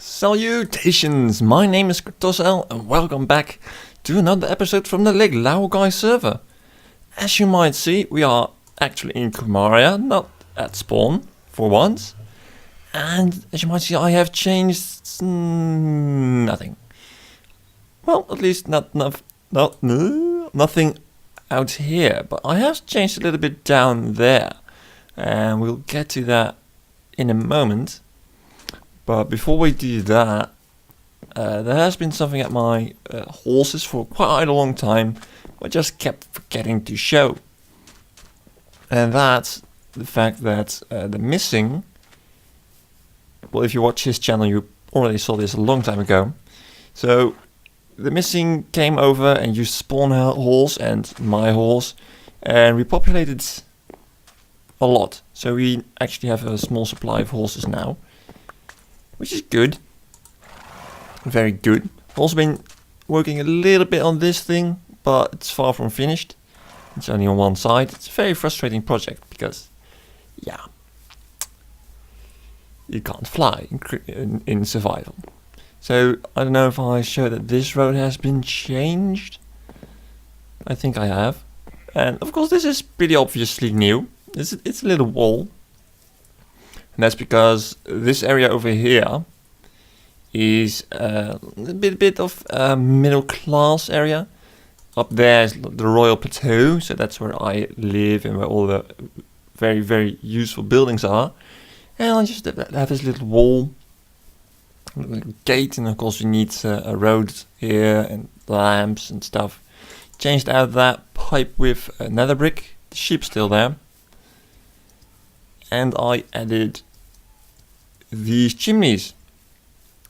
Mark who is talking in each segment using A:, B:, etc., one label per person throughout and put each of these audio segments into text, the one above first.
A: Salutations! My name is Kartosael and welcome back to another episode from the Lake Laogai server. As you might see, we are actually in Kumaria, not at spawn, for once. And as you might see, I have changed nothing. Well, at least nothing out here, but I have changed a little bit down there. And we'll get to that in a moment. But before we do that, there has been something at my horses for quite a long time I just kept forgetting to show. And that's the fact that the missing, well, if you watch his channel you already saw this a long time ago. So the missing came over and used spawn horse and my horse and we populated a lot. So we actually have a small supply of horses now, which is good. Very good. Also been working a little bit on this thing, but it's far from finished. It's only on one side. It's a very frustrating project because, yeah, you can't fly in survival. So I don't know if I show that this road has been changed. I think I have. And of course this is pretty obviously new. It's a little wall. And that's because this area over here is a bit of a middle class area. Up there is the Royal Plateau, so that's where I live and where all the very, very useful buildings are. And I just have this little wall, a little gate, and of course we need a road here and lamps and stuff. Changed out that pipe with nether brick. The sheep's still there. And I added these chimneys.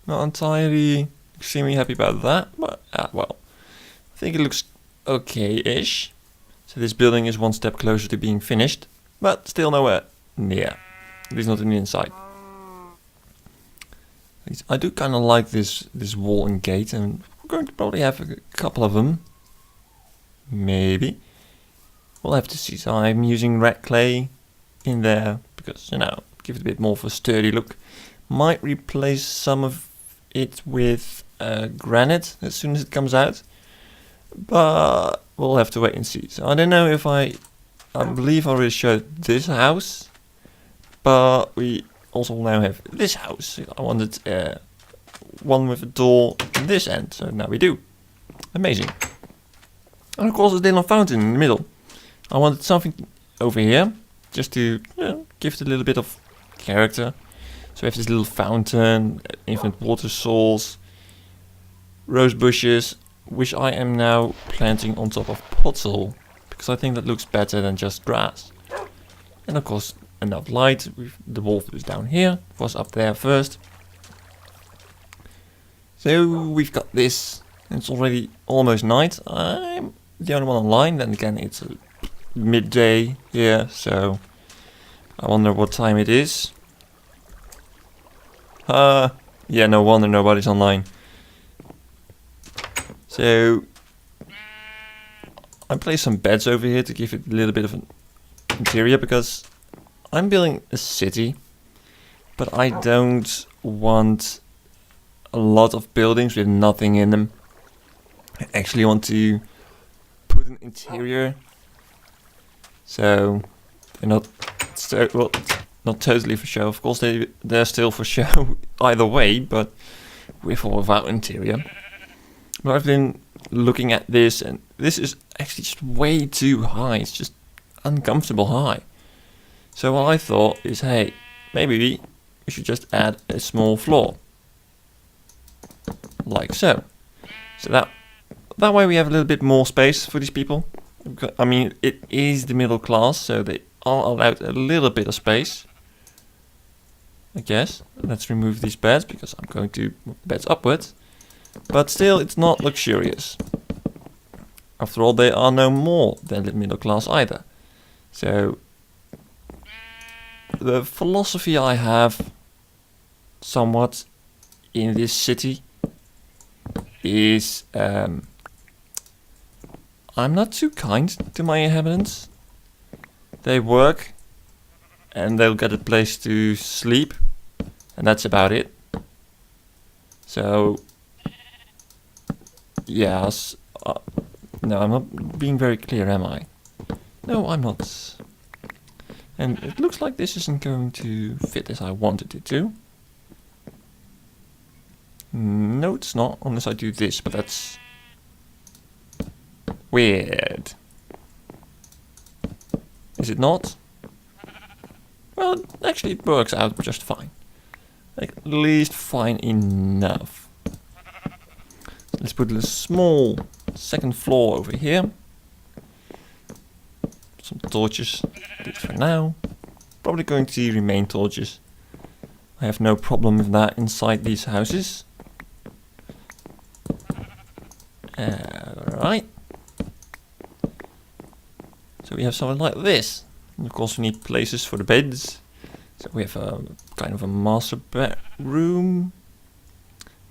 A: Not entirely extremely happy about that, but well, I think it looks okay-ish. So this building is one step closer to being finished, but still nowhere near. At least not in the inside. I do kind of like this wall and gate, and we're going to probably have a couple of them. Maybe. We'll have to see. So I'm using red clay in there because, you know, give it a bit more of a sturdy look. Might replace some of it with granite as soon as it comes out, but we'll have to wait and see. So I don't know if I believe I already showed this house, but we also now have this house. I wanted one with a door on this end, so now we do. Amazing. And of course a little fountain in the middle. I wanted something over here just to give it a little bit of character. So we have this little fountain, infinite water source, rose bushes, which I am now planting on top of potsoil, because I think that looks better than just grass. And of course enough light. The wolf is down here, was up there first. So we've got this, it's already almost night. I'm the only one online, then again it's midday here, so I wonder what time it is. Yeah, no wonder nobody's online. So I placed some beds over here to give it a little bit of an interior, because I'm building a city, but I don't want a lot of buildings with nothing in them. I actually want to put an interior, so they're not so well. Not totally for show, of course they're still for show either way, but with or without interior. But I've been looking at this, and this is actually just way too high. It's just uncomfortable high. So what I thought is, hey, maybe we should just add a small floor. Like so. So that way we have a little bit more space for these people. I mean, it is the middle class, so they are allowed a little bit of space, I guess. Let's remove these beds because I'm going to move the beds upwards. But still, it's not luxurious. After all, they are no more than the middle class either. So the philosophy I have somewhat in this city is I'm not too kind to my inhabitants. They work and they'll get a place to sleep, and that's about it. So, yes. No, I'm not being very clear, am I? No, I'm not. And it looks like this isn't going to fit as I wanted it to. No, it's not, unless I do this, but that's weird. Is it not? Well, actually it works out just fine. Like, at least fine enough. So let's put a small second floor over here. Some torches, do it for now. Probably going to remain torches. I have no problem with that inside these houses. Alright. So we have something like this. And of course we need places for the beds. So we have a kind of a master bedroom.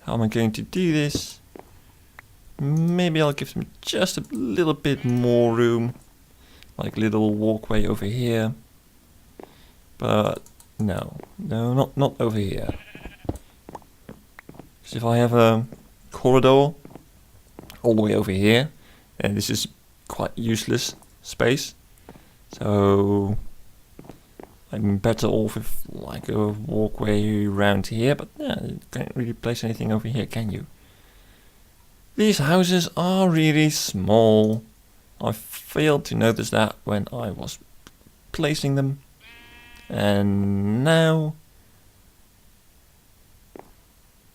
A: How am I going to do this? Maybe I'll give them just a little bit more room. Like a little walkway over here. But no, not over here. So if I have a corridor all the way over here, and this is quite useless space. So I'm better off with like a walkway around here, but yeah, you can't really place anything over here, can you? These houses are really small. I failed to notice that when I was placing them. And now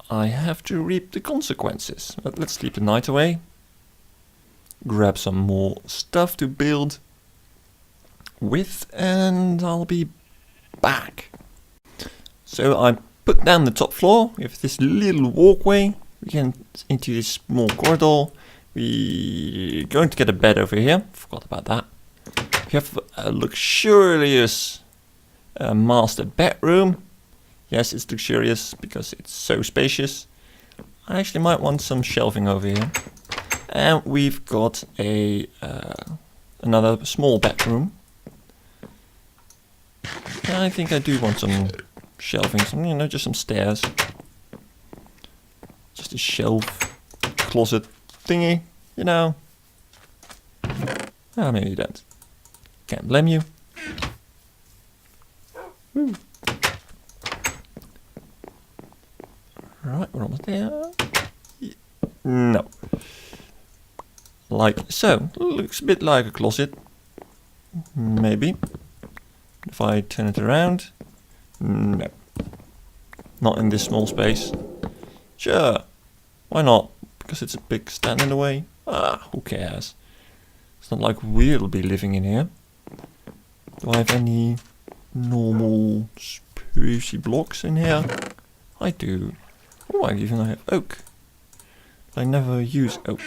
A: I have to reap the consequences. But let's sleep the night away. Grab some more stuff to build with, and I'll be back. So I put down the top floor with this little walkway. We get into this small corridor. We're going to get a bed over here. Forgot about that. We have a luxurious master bedroom. Yes, it's luxurious because it's so spacious. I actually might want some shelving over here. And we've got a another small bedroom. And I think I do want some shelving, some, just some stairs. Just a shelf, closet thingy, Ah, maybe you don't. Can't blame you. Woo. Right, we're almost there. No. Like so. Looks a bit like a closet. Maybe. If I turn it around. No. Not in this small space. Sure. Why not? Because it's a big stand in the way. Ah, who cares? It's not like we'll be living in here. Do I have any normal sprucey blocks in here? I do. Oh, I even have oak. But I never use oak.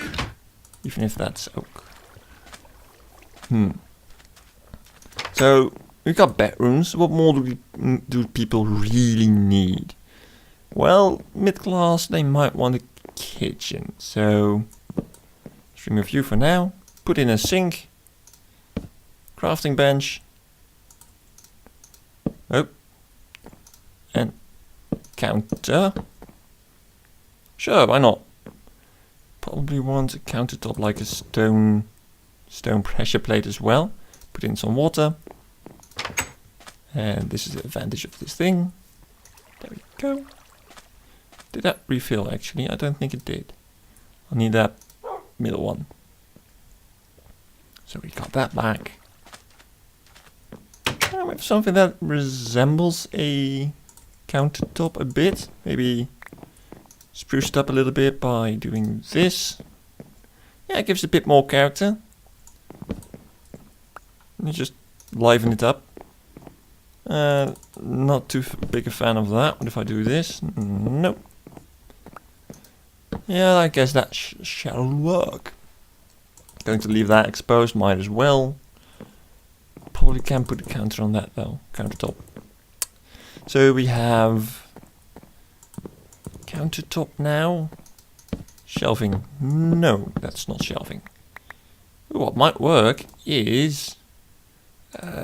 A: Even if that's oak. So, we've got bedrooms. What more do people really need? Well, mid-class, they might want a kitchen. So, let's remove you for now. Put in a sink. Crafting bench. Oh. And counter. Sure, why not? Probably want a countertop like a stone pressure plate as well. Put in some water. And this is the advantage of this thing. There we go. Did that refill actually? I don't think it did. I need that middle one. So we got that back. And we have something that resembles a countertop a bit. Maybe spruced up a little bit by doing this. Yeah, it gives a bit more character. You just liven it up. Not too big a fan of that. What if I do this? Nope. Yeah, I guess that shall work. Going to leave that exposed, might as well. Probably can put a counter on that though, countertop. So we have countertop now. Shelving. No, that's not shelving. What might work is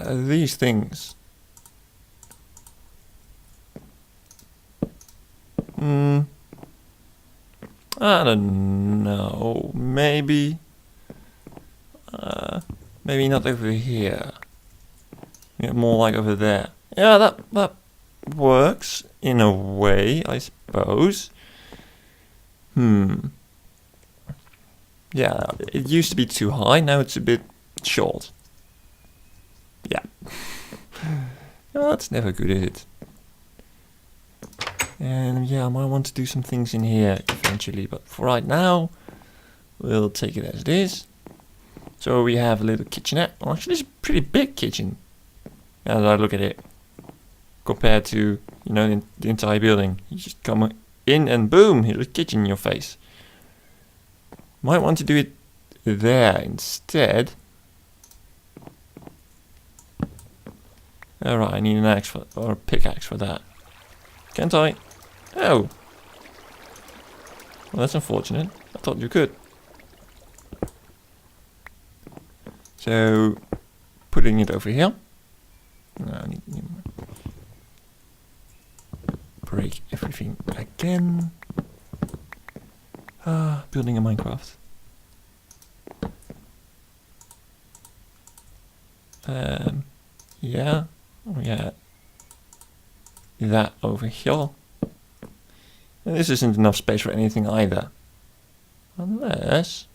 A: these things. I don't know. Maybe not over here. Yeah, more like over there. Yeah, that works in a way, I suppose. Yeah, it used to be too high, now it's a bit short. Yeah. Oh, that's never good, is it? And yeah, I might want to do some things in here eventually, but for right now, we'll take it as it is. So we have a little kitchenette. Well, actually, it's a pretty big kitchen, as I look at it, compared to, you know, the entire building. You just come in and boom, here's a kitchen in your face. Might want to do it there instead. Alright, I need an axe or a pickaxe for that. Can't I? Oh. Well, that's unfortunate. I thought you could. So, putting it over here. No, I need break everything again. Building a Minecraft. Yeah. Yeah. That over here. And this isn't enough space for anything either. Unless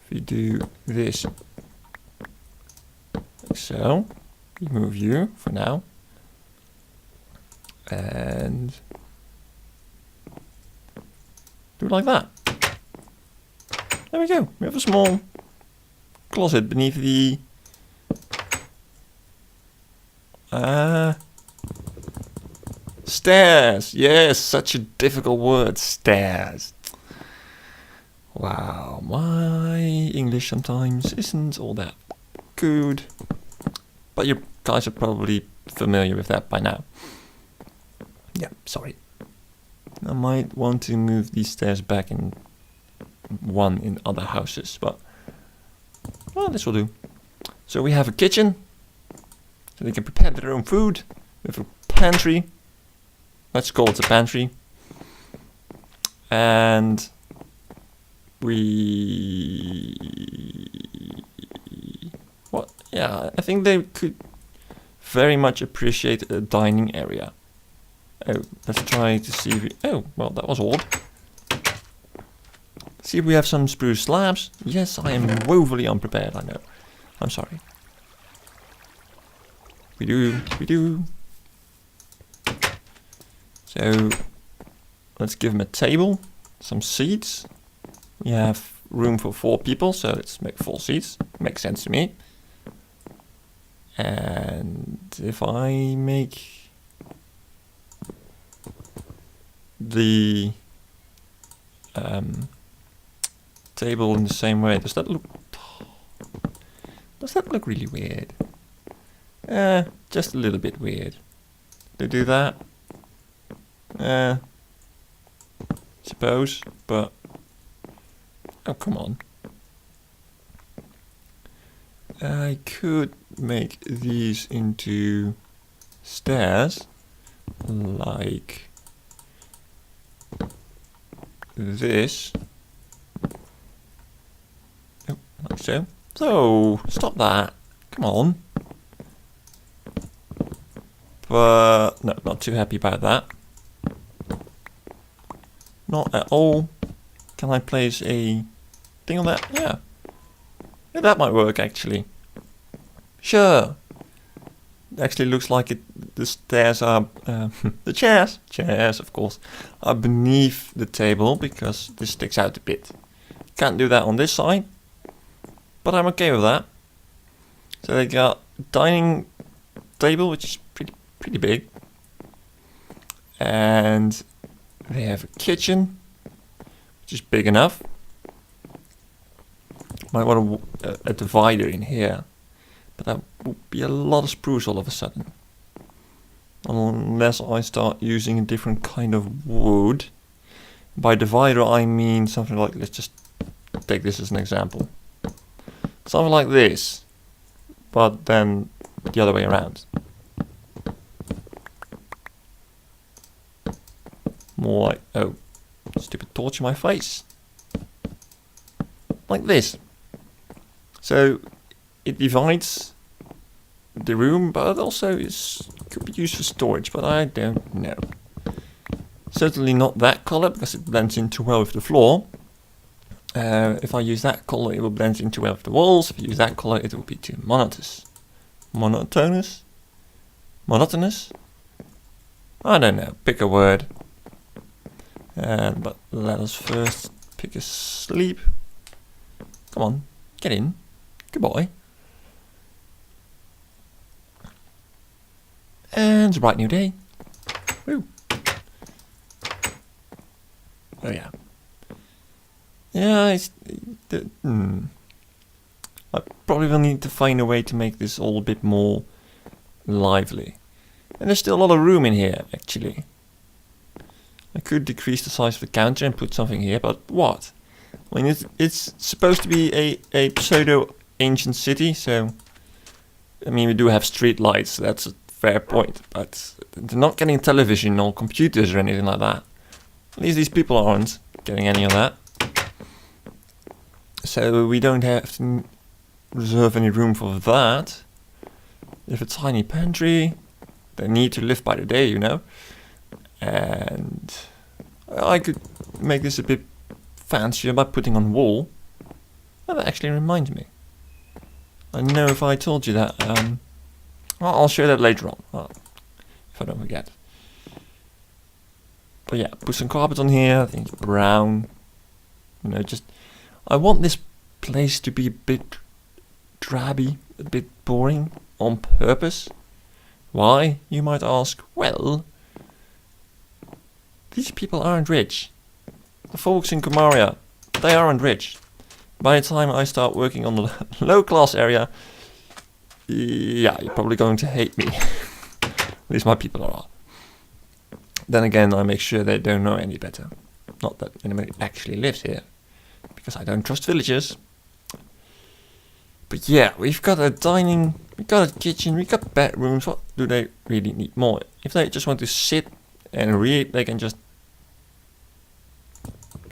A: if we do this like so, remove you for now. And do it like that. There we go. We have a small closet beneath the stairs. Yes, such a difficult word. Stairs. Wow, my English sometimes isn't all that good. But you guys are probably familiar with that by now. Yeah, sorry. I might want to move these stairs back in other houses, but well, this will do. So we have a kitchen, so they can prepare their own food. We have a pantry. Let's call it a pantry. And yeah, I think they could very much appreciate a dining area. Oh, let's try to see if we... Oh, well, that was odd. See if we have some spruce slabs. Yes, I am woefully unprepared, I know. I'm sorry. We do. So, let's give him a table, some seats. We have room for 4 people, so let's make 4 seats. Makes sense to me. And if I make the table in the same way, does that look really weird? Just a little bit weird. They do that? Suppose, but oh, come on. I could make these into stairs like this. Oh, like so. So, stop that. Come on. But no, not too happy about that. Not at all. Can I place a thing on that? Yeah. Yeah, that might work actually. Sure. Actually looks like the stairs are, the chairs of course, are beneath the table because this sticks out a bit. Can't do that on this side, but I'm okay with that. So they got a dining table, which is pretty big. And they have a kitchen, which is big enough. Might want a divider in here, but that would be a lot of spruce all of a sudden. Unless I start using a different kind of wood. By divider I mean something like, let's just take this as an example. Something like this, but then the other way around. More like, oh, stupid torch in my face. Like this. So it divides the room, but also could be used for storage, but I don't know. Certainly not that color, because it blends in too well with the floor. If I use that color, it will blend in too well with the walls. If I use that color, it will be too monotonous. Monotonous? Monotonous? I don't know, pick a word. But let us first pick a sleep. Come on, get in. Good boy. And it's a bright new day. Woo. Oh yeah. Yeah, I probably will need to find a way to make this all a bit more lively. And there's still a lot of room in here, actually. I could decrease the size of the counter and put something here, but what? I mean, it's supposed to be a pseudo-ancient city, so... I mean, we do have street lights, so that's a fair point, but they're not getting television or computers or anything like that. At least these people aren't getting any of that. So we don't have to reserve any room for that. If a tiny pantry, they need to live by the day, you know. And I could make this a bit fancier by putting on wall. Oh, that actually reminds me. I don't know if I told you that. I'll show that later on, if I don't forget. But yeah, put some carpet on here. I think it's brown. You know, just I want this place to be a bit drabby, a bit boring on purpose. Why, you might ask? Well, these people aren't rich. The folks in Kumaria, they aren't rich. By the time I start working on the low class area, yeah, you're probably going to hate me. At least my people are. Then again, I make sure they don't know any better. Not that anybody actually lives here, because I don't trust villagers. But yeah, we've got a dining, we've got a kitchen, we've got bedrooms. What do they really need more? If they just want to sit and read, they can just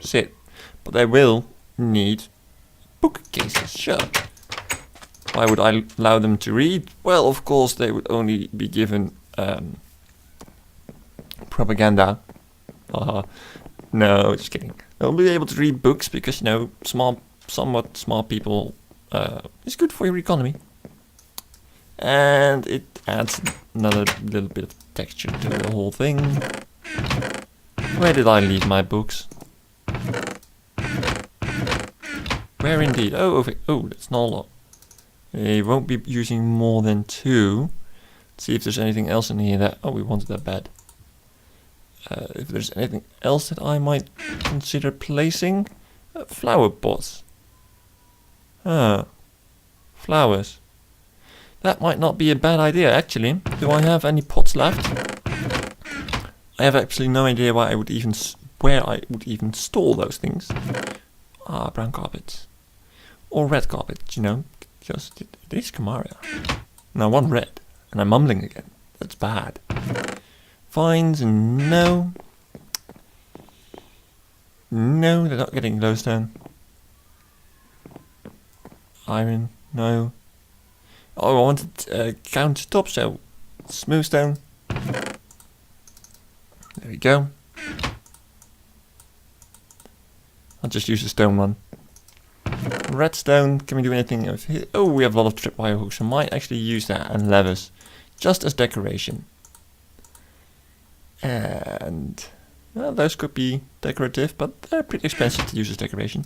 A: sit. But they will need bookcases, sure. Why would I allow them to read? Well, of course, they would only be given propaganda. No, just kidding. They'll be able to read books because, you know, somewhat smart people is good for your economy. And it adds another little bit of texture to the whole thing. Where did I leave my books? Where indeed? Oh, that's not a lot. We won't be using more than 2. Let's see if there's anything else in here that... Oh, we wanted a bed. If there's anything else that I might consider placing. Flower pots. Flowers. That might not be a bad idea, actually. Do I have any pots left? I have absolutely no idea where I would even store those things. Brown carpet. Or red carpet, you know. Just, it is Kumaria. Now one red. And I'm mumbling again. That's bad. Vines, no. No, they're not getting glowstone. Iron, no. Oh, I wanted countertop, so smooth stone. There we go. I'll just use the stone one. Redstone, can we do anything over here? Oh, we have a lot of tripwire hooks. I might actually use that and levers. Just as decoration. And well, those could be decorative, but they're pretty expensive to use as decoration.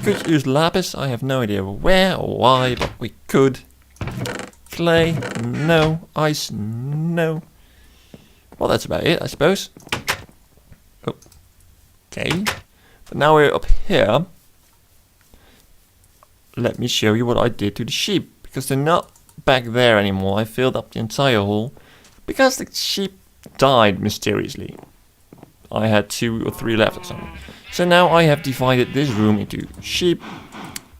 A: Could use lapis, I have no idea where or why, but we could. Clay, no. Ice, no. Well, that's about it, I suppose. Oh. Okay. But now we're up here. Let me show you what I did to the sheep. Because they're not back there anymore. I filled up the entire hall. Because the sheep died mysteriously. I had 2 or 3 left or something. So now I have divided this room into sheep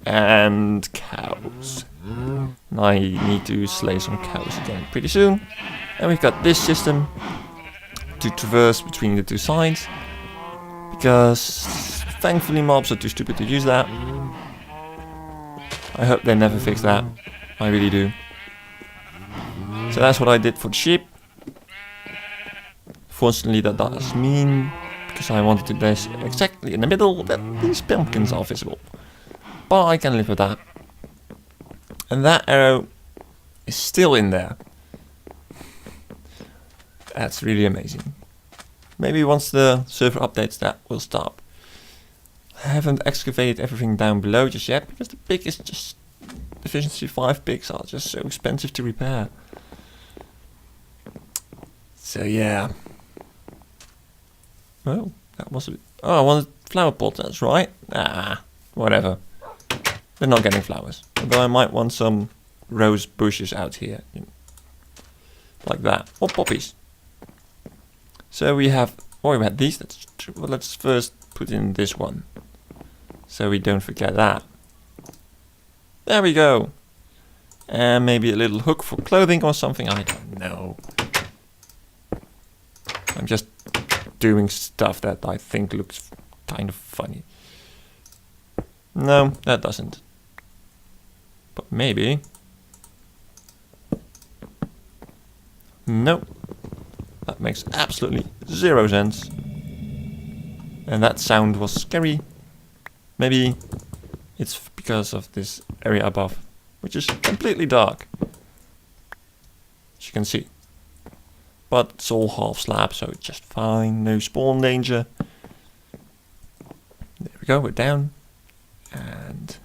A: and cows. And I need to slay some cows again pretty soon. And we've got this system to traverse between the 2 sides. because thankfully mobs are too stupid to use that. I hope they never fix that. I really do. So that's what I did for the sheep. Fortunately that does mean, because I wanted to place exactly in the middle, that these pumpkins are visible. But I can live with that. And that arrow is still in there. That's really amazing. Maybe once the server updates that will stop. I haven't excavated everything down below just yet, because the pig is just... Efficiency 5 pigs are just so expensive to repair. So yeah. Oh, that was a... Oh, I wanted flower pot, that's right. Ah, whatever. They're not getting flowers. Although I might want some rose bushes out here. Like that. Or poppies. So we have... Oh, we had these. That's true. Well, let's first put in this one. So we don't forget that. There we go. And maybe a little hook for clothing or something. I don't know. I'm just doing stuff that I think looks kind of funny. No, that doesn't. But maybe. Nope. That makes absolutely 0 sense. And that sound was scary. Maybe it's because of this area above, which is completely dark, as you can see. But it's all half slab, so it's just fine. No spawn danger. There we go, we're down. And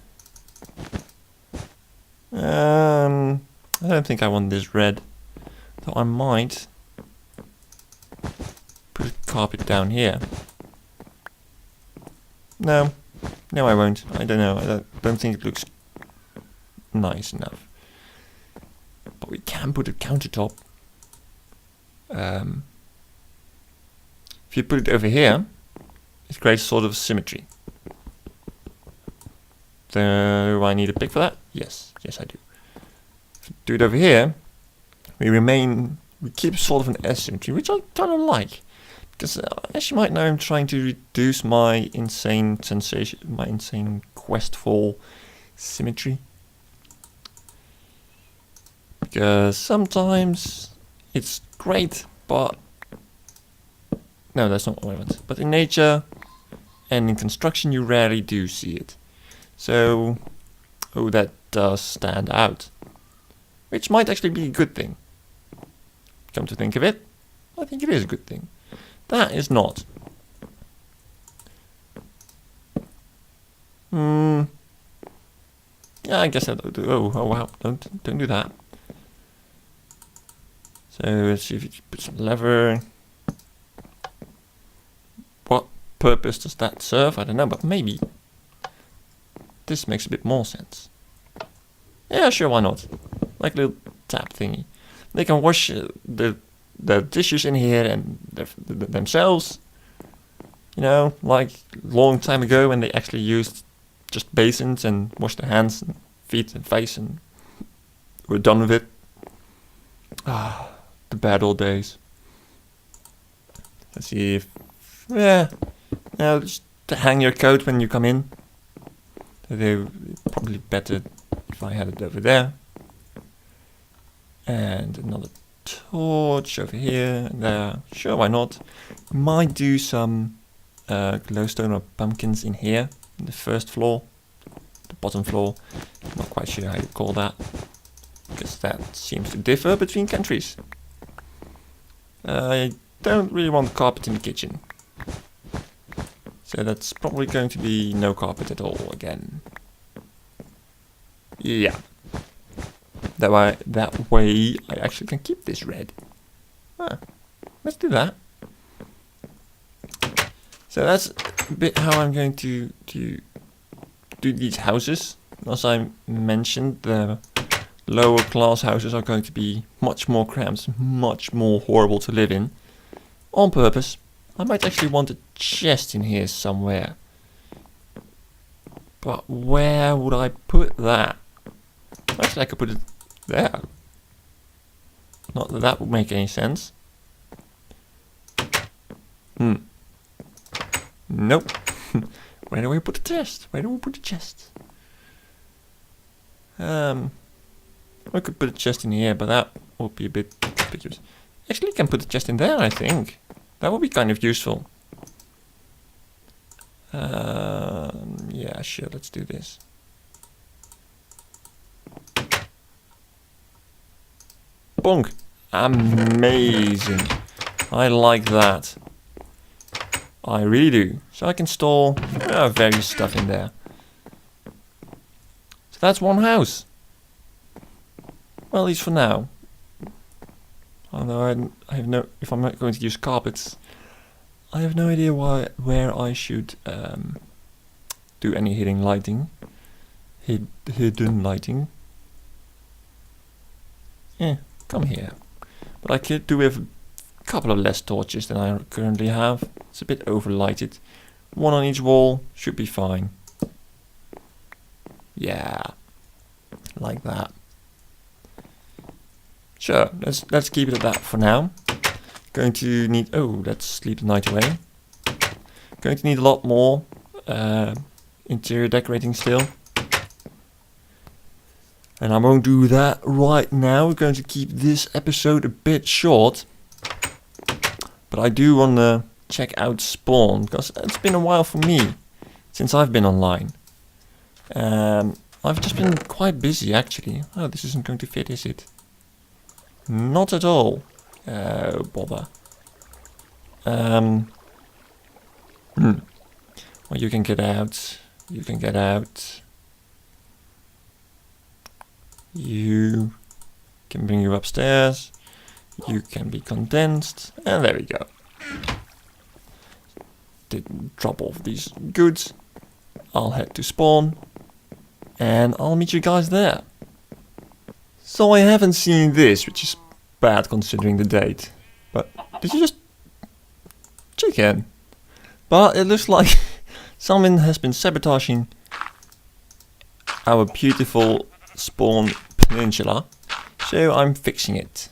A: I don't think I want this red, though I might put a carpet down here. No, I won't. I don't know. I don't think it looks nice enough. But we can put a countertop. If you put it over here, it creates sort of symmetry. Do I need a pick for that? Yes, I do. If we do it over here, we keep sort of an asymmetry, which I kind of like. Because as you might know, I'm trying to reduce my insane sensation, my insane quest for symmetry. Because sometimes it's great, but no, that's not what I want. But in nature and in construction, you rarely do see it. So, oh, that does stand out, which might actually be a good thing. Come to think of it, I think it is a good thing. That is not. Yeah, I guess I don't do. Oh wow! Don't do that. So let's see if you put some leather. What purpose does that serve? I don't know, but maybe this makes a bit more sense. Yeah, sure, why not? Like a little tap thingy. They can wash the dishes in here and themselves. You know, like long time ago when they actually used just basins and washed their hands and feet and face and were done with it. Ah, the bad old days. Let's see if... Yeah, just to hang your coat when you come in. They're probably better if I had it over there. And another torch over here and there. Sure, why not? Might do some glowstone or pumpkins in here, in the first floor, the bottom floor. Not quite sure how you call that, because that seems to differ between countries. I don't really want carpet in the kitchen, so that's probably going to be no carpet at all again. Yeah. That way I actually can keep this red. Let's do that. So that's a bit how I'm going to do these houses. As I mentioned, the lower class houses are going to be much more cramped, much more horrible to live in. On purpose. I might actually want a chest in here somewhere. But where would I put that? Actually, I could put it there. Not that that would make any sense. Nope. Where do we put the chest? Where do we put the chest? I could put a chest in here, but that would be a bit conspicuous. Actually, you can put a chest in there, I think. That would be kind of useful. Yeah, sure, let's do this. Bonk! Amazing. I like that. I really do. So I can store various stuff in there. So that's one house. Well, at least for now. Although I have no... If I'm not going to use carpets, I have no idea where I should do any hidden lighting. Hidden lighting. Yeah, come here. But I could do with a couple of less torches than I currently have. It's a bit overlighted. One on each wall should be fine. Yeah, like that. Sure, let's keep it at that for now. Going to need... Oh, let's sleep the night away. Going to need a lot more interior decorating still. And I won't do that right now. We're going to keep this episode a bit short. But I do want to check out Spawn, because it's been a while for me since I've been online. I've just been quite busy actually. Oh, this isn't going to fit, is it? Not at all. Oh, bother. Well, you can get out. You can get out. You can bring you upstairs. You can be condensed. And there we go. Didn't drop off these goods. I'll head to Spawn. And I'll meet you guys there. So I haven't seen this, which is bad considering the date. But did you just... Chicken? But it looks like someone has been sabotaging our beautiful Spawn peninsula. So I'm fixing it.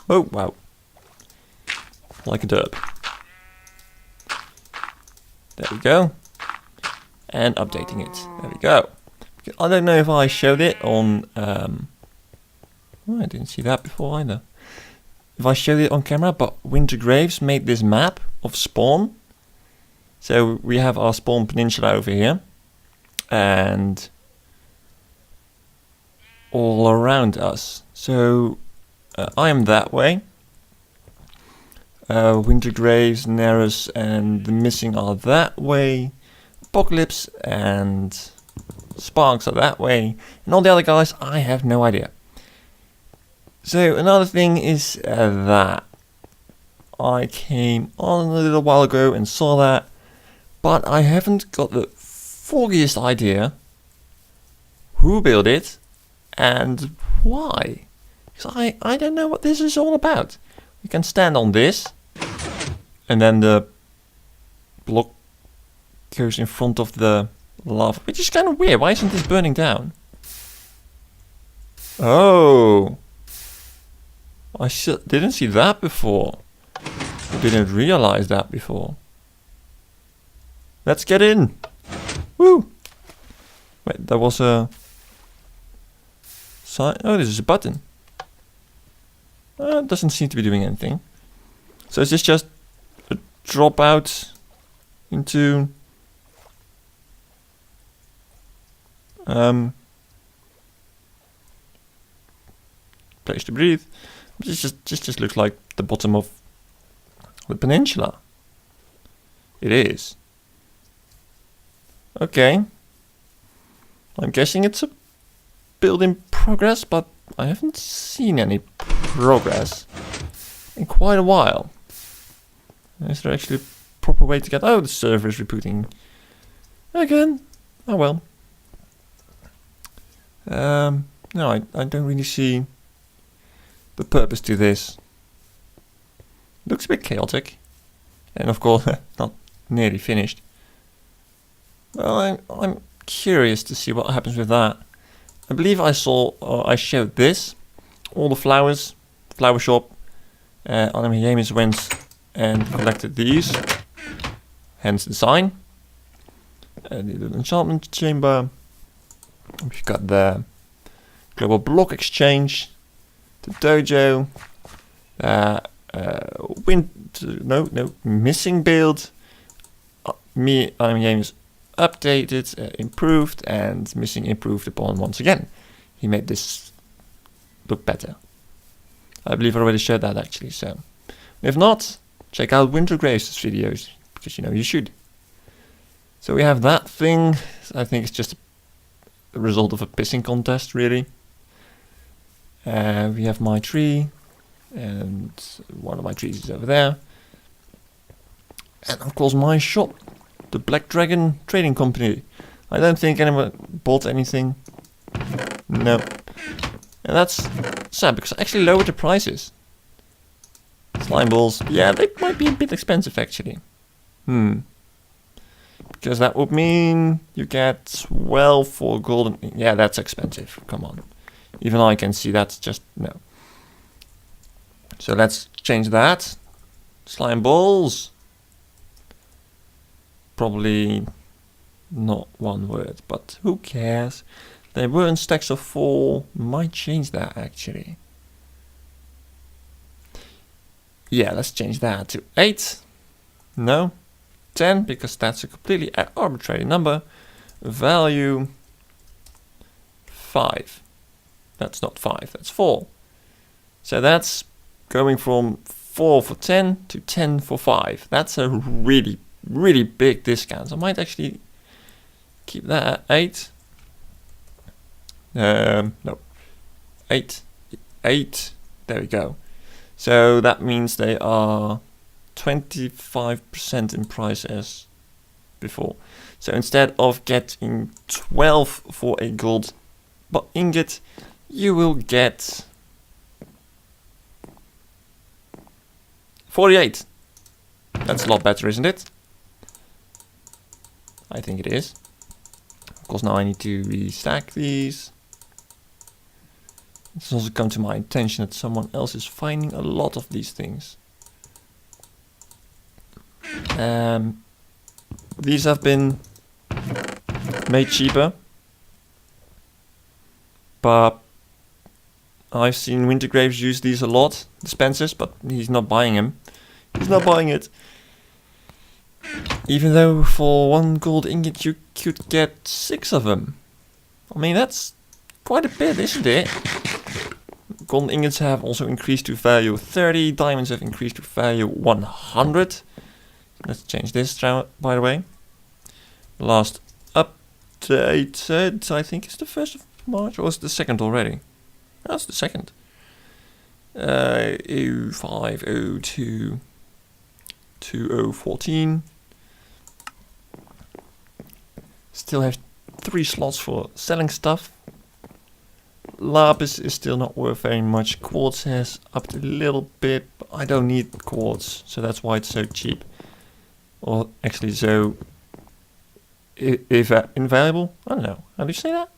A: Oh, wow. Like a derp. There we go. And updating it. There we go. I don't know if I showed it on... I didn't see that before either. If I showed it on camera, but Winter Graves made this map of Spawn. So we have our Spawn Peninsula over here. And all around us. So I am that way. Winter Graves, Neris and the Missing are that way. Apocalypse and Sparks are that way. And all the other guys, I have no idea. So another thing is that I came on a little while ago and saw that, but I haven't got the foggiest idea who built it and why. Because I don't know what this is all about. You can stand on this and then the block goes in front of the lava, which is kind of weird. Why isn't this burning down? Oh. I didn't see that before. I didn't realize that before. Let's get in. Woo! Wait, there was a sign. Oh, this is a button. It doesn't seem to be doing anything. So is this just a drop out into place to breathe? This just looks like the bottom of the peninsula. It is. Okay. I'm guessing it's a build in progress, but I haven't seen any progress in quite a while. Is there actually a proper way to get... Oh, the server is rebooting again. Oh well. No, I don't really see the purpose to this. Looks a bit chaotic. And of course, not nearly finished. Well, I'm curious to see what happens with that. I believe I showed this. All the flowers, flower shop. Anime Gamers went and collected these. hence the sign. The enchantment chamber. We've got the global block exchange, the dojo, missing build. Iron Games updated, improved, and missing improved upon once again. He made this look better. I believe I already shared that actually, so if not, check out Wintergrave's videos, because you know you should. So we have that thing. I think it's just a result of a pissing contest, really. We have my tree, and one of my trees is over there. And of course my shop, the Black Dragon Trading Company. I don't think anyone bought anything. No. And that's sad, because I actually lowered the prices. Slime balls, yeah, they might be a bit expensive actually. Because that would mean you get 12 for golden. Yeah, that's expensive. Come on. Even I can see that's just no. So let's change that. Slime balls. Probably not one word, but who cares? They were in stacks of 4. Might change that actually. Yeah, let's change that to 8. No. 10, because that's a completely arbitrary number. Value 5. That's not 5, that's 4. So that's going from 4 for 10 to 10 for 5. That's a really, really big discount. So I might actually keep that at 8. No. 8. 8. There we go. So that means they are 25% in price as before. So instead of getting 12 for a gold ingot, you will get 48. That's a lot better, isn't it? I think it is. Of course, now I need to restack these. It's also come to my attention that someone else is finding a lot of these things. These have been made cheaper, but I've seen Wintergraves use these a lot, dispensers, but he's not buying them. He's not buying it. Even though for 1 gold ingot you could get 6 of them. I mean, that's quite a bit, isn't it? Golden ingots have also increased to value 30. Diamonds have increased to value 100. Let's change this, by the way. Last updated, I think it's the 1st of March, or is it the 2nd already? That's the 2nd. 0502 2014. Still have 3 slots for selling stuff. Lapis is still not worth very much. Quartz has upped a little bit, but I don't need quartz, so that's why it's so cheap. Or actually so invaluable? I don't know. How do you say that?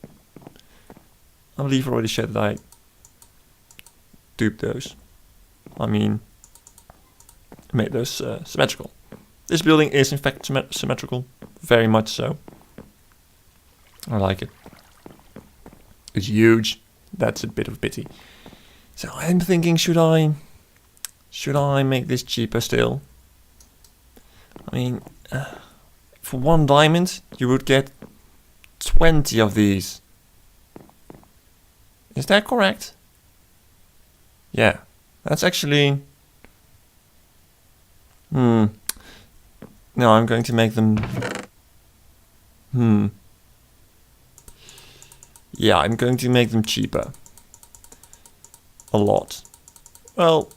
A: I believe I already said that I duped those. I mean, made those symmetrical. This building is in fact symmetrical. Very much so. I like it. It's huge. That's a bit of a pity. So I'm thinking, should I make this cheaper still? I mean, for 1 diamond, you would get 20 of these. Is that correct? Yeah, that's actually... No, I'm going to make them... Yeah, I'm going to make them cheaper. A lot. Well,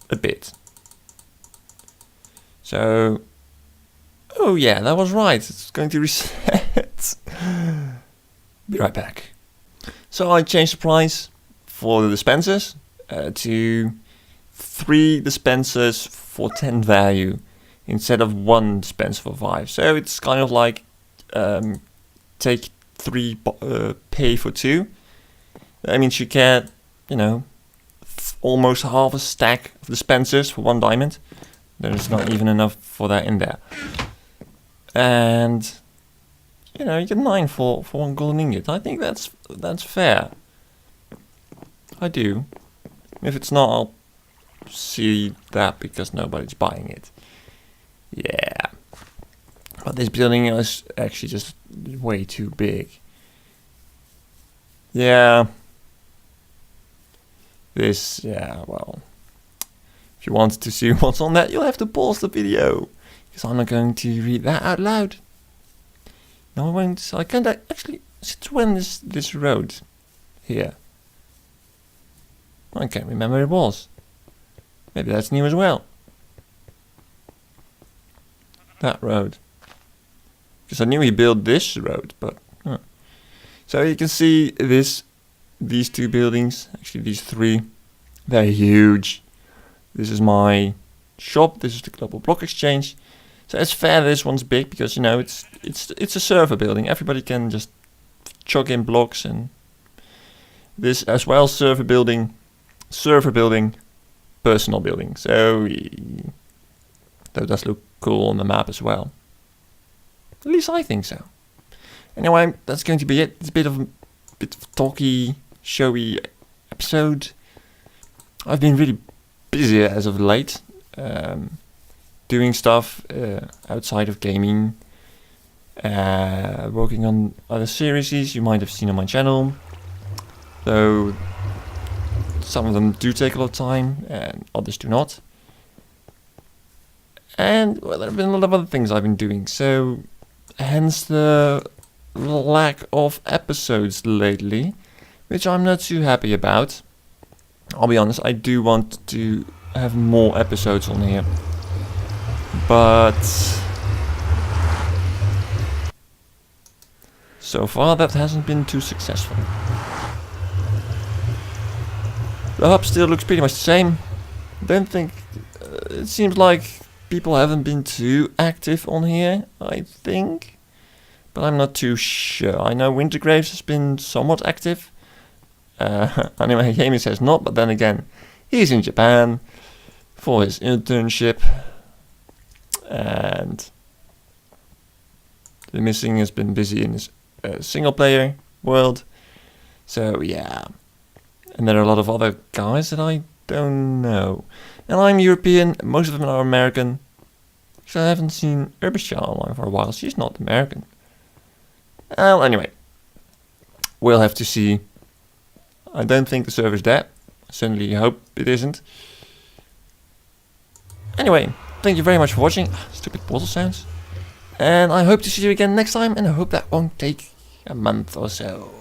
A: a bit. So... Oh yeah, that was right. It's going to reset. Be right back. So I changed the price for the dispensers to 3 dispensers for 10 value instead of 1 dispenser for 5. So it's kind of like take 3, pay for 2. That means you get, you know, almost half a stack of dispensers for 1 diamond. There's not even enough for that in there. And you know, you get 9 for one golden ingot. I think that's fair. I do. If it's not, I'll see that because nobody's buying it. Yeah. But this building is actually just way too big. Yeah. Yeah, well. If you wanted to see what's on that, you'll have to pause the video. Because I'm not going to read that out loud. No, I won't. I can't actually. Since when is this road here? I can't remember it was. Maybe that's new as well. That road. Because I knew he built this road, but... So you can see these 2 buildings, actually these 3, they're huge. This is my shop, this is the Global Block Exchange. So it's fair this one's big because, you know, it's a server building. Everybody can just chuck in blocks, and this as well, server building, personal building. So that does look cool on the map as well. At least I think so. Anyway, that's going to be it. It's a bit of talky, showy episode. I've been really busy as of late, doing stuff outside of gaming, working on other series you might have seen on my channel. Though some of them do take a lot of time, and others do not. And well, there have been a lot of other things I've been doing, so hence the lack of episodes lately, which I'm not too happy about. I'll be honest, I do want to have more episodes on here, but so far that hasn't been too successful. The hub still looks pretty much the same. Don't think it seems like people haven't been too active on here, I think, but I'm not too sure. I know Wintergraves has been somewhat active. Anyway, Jamie says not, but then again, he's in Japan for his internship, and the missing has been busy in his single player world. So yeah, and there are a lot of other guys that I don't know. And I'm European, most of them are American. So I haven't seen Urbisha online for a while. She's not American. Well, anyway, we'll have to see. I don't think the server's dead. I certainly hope it isn't. Anyway, thank you very much for watching. Stupid portal sounds. And I hope to see you again next time, and I hope that won't take a month or so.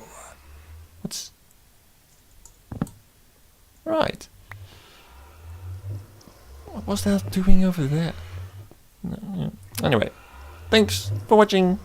A: What's... Right. What was that doing over there? No, yeah. Anyway, thanks for watching.